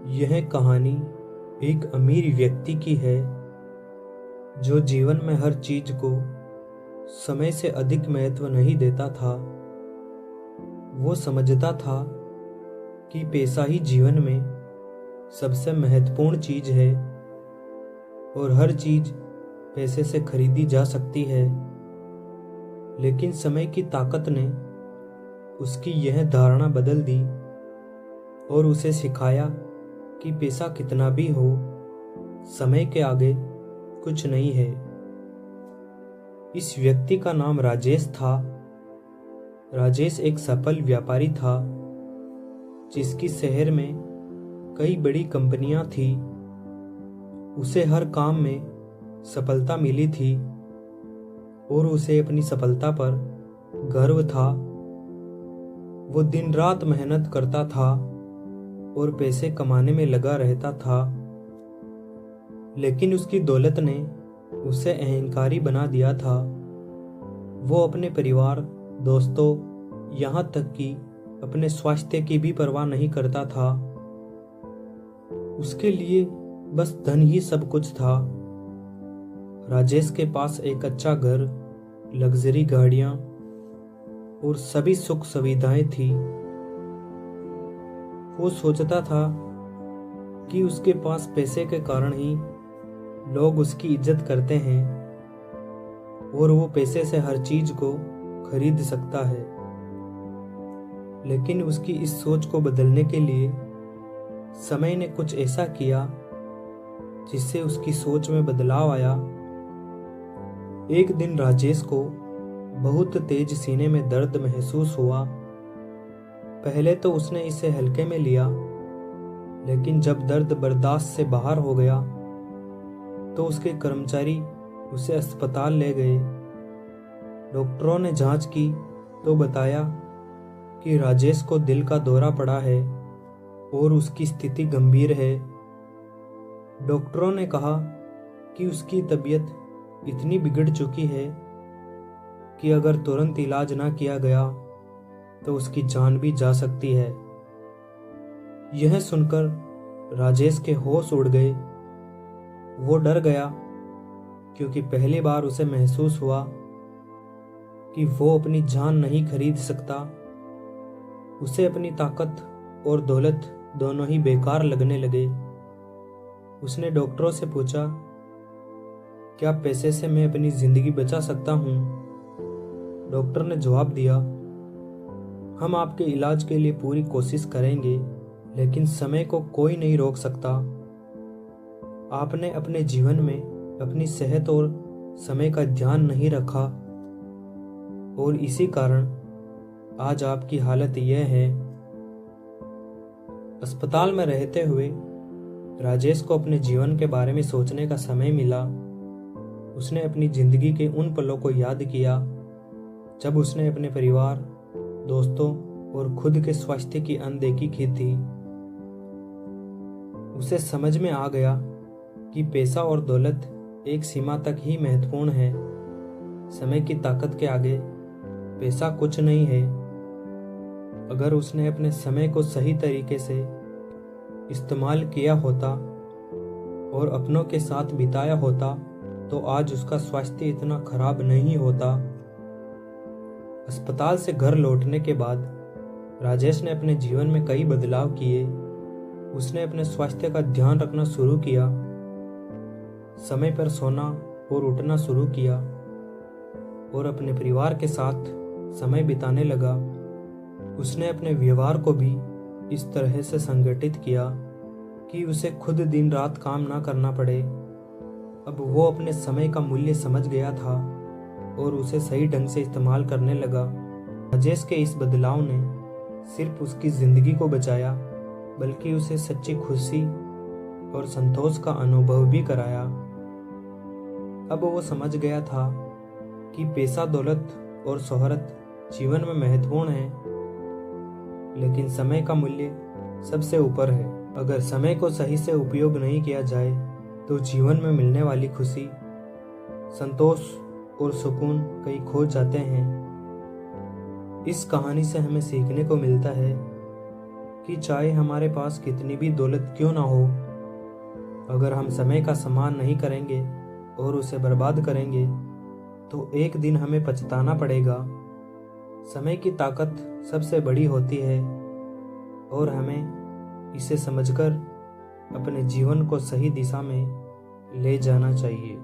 यह कहानी एक अमीर व्यक्ति की है जो जीवन में हर चीज को समय से अधिक महत्व नहीं देता था। वो समझता था कि पैसा ही जीवन में सबसे महत्वपूर्ण चीज है और हर चीज पैसे से खरीदी जा सकती है। लेकिन समय की ताकत ने उसकी यह धारणा बदल दी और उसे सिखाया कि पैसा कितना भी हो, समय के आगे कुछ नहीं है। इस व्यक्ति का नाम राजेश था। राजेश एक सफल व्यापारी था जिसकी शहर में कई बड़ी कंपनियां थी। उसे हर काम में सफलता मिली थी और उसे अपनी सफलता पर गर्व था। वो दिन रात मेहनत करता था और पैसे कमाने में लगा रहता था। लेकिन उसकी दौलत ने उसे अहंकारी बना दिया था। वो अपने परिवार, दोस्तों, यहाँ तक कि अपने स्वास्थ्य की भी परवाह नहीं करता था। उसके लिए बस धन ही सब कुछ था। राजेश के पास एक अच्छा घर, लग्जरी गाड़ियां और सभी सुख सुविधाएं थी। वो सोचता था कि उसके पास पैसे के कारण ही लोग उसकी इज्जत करते हैं और वो पैसे से हर चीज को खरीद सकता है। लेकिन उसकी इस सोच को बदलने के लिए समय ने कुछ ऐसा किया जिससे उसकी सोच में बदलाव आया। एक दिन राजेश को बहुत तेज सीने में दर्द महसूस हुआ। पहले तो उसने इसे हल्के में लिया, लेकिन जब दर्द बर्दाश्त से बाहर हो गया तो उसके कर्मचारी उसे अस्पताल ले गए। डॉक्टरों ने जांच की तो बताया कि राजेश को दिल का दौरा पड़ा है और उसकी स्थिति गंभीर है। डॉक्टरों ने कहा कि उसकी तबीयत इतनी बिगड़ चुकी है कि अगर तुरंत इलाज ना किया गया तो उसकी जान भी जा सकती है। यह सुनकर राजेश के होश उड़ गए। वो डर गया क्योंकि पहली बार उसे महसूस हुआ कि वो अपनी जान नहीं खरीद सकता। उसे अपनी ताकत और दौलत दोनों ही बेकार लगने लगे। उसने डॉक्टरों से पूछा, क्या पैसे से मैं अपनी जिंदगी बचा सकता हूँ? डॉक्टर ने जवाब दिया, हम आपके इलाज के लिए पूरी कोशिश करेंगे, लेकिन समय को कोई नहीं रोक सकता। आपने अपने जीवन में अपनी सेहत और समय का ध्यान नहीं रखा और इसी कारण आज आपकी हालत यह है। अस्पताल में रहते हुए राजेश को अपने जीवन के बारे में सोचने का समय मिला। उसने अपनी जिंदगी के उन पलों को याद किया जब उसने अपने परिवार, दोस्तों और खुद के स्वास्थ्य की अनदेखी की थी। उसे समझ में आ गया कि पैसा और दौलत एक सीमा तक ही महत्वपूर्ण है। समय की ताकत के आगे पैसा कुछ नहीं है। अगर उसने अपने समय को सही तरीके से इस्तेमाल किया होता और अपनों के साथ बिताया होता तो आज उसका स्वास्थ्य इतना खराब नहीं होता। अस्पताल से घर लौटने के बाद राजेश ने अपने जीवन में कई बदलाव किए। उसने अपने स्वास्थ्य का ध्यान रखना शुरू किया, समय पर सोना और उठना शुरू किया और अपने परिवार के साथ समय बिताने लगा। उसने अपने व्यवहार को भी इस तरह से संगठित किया कि उसे खुद दिन रात काम ना करना पड़े। अब वो अपने समय का मूल्य समझ गया था और उसे सही ढंग से इस्तेमाल करने लगा। राजेश के इस बदलाव ने सिर्फ उसकी जिंदगी को बचाया, बल्कि उसे सच्ची खुशी और संतोष का अनुभव भी कराया। अब वो समझ गया था कि पैसा, दौलत और शोहरत जीवन में महत्वपूर्ण है, लेकिन समय का मूल्य सबसे ऊपर है। अगर समय को सही से उपयोग नहीं किया जाए तो जीवन में मिलने वाली खुशी, संतोष और सुकून कहीं खो जाते हैं। इस कहानी से हमें सीखने को मिलता है कि चाहे हमारे पास कितनी भी दौलत क्यों ना हो, अगर हम समय का सम्मान नहीं करेंगे और उसे बर्बाद करेंगे तो एक दिन हमें पछताना पड़ेगा। समय की ताकत सबसे बड़ी होती है और हमें इसे समझकर अपने जीवन को सही दिशा में ले जाना चाहिए।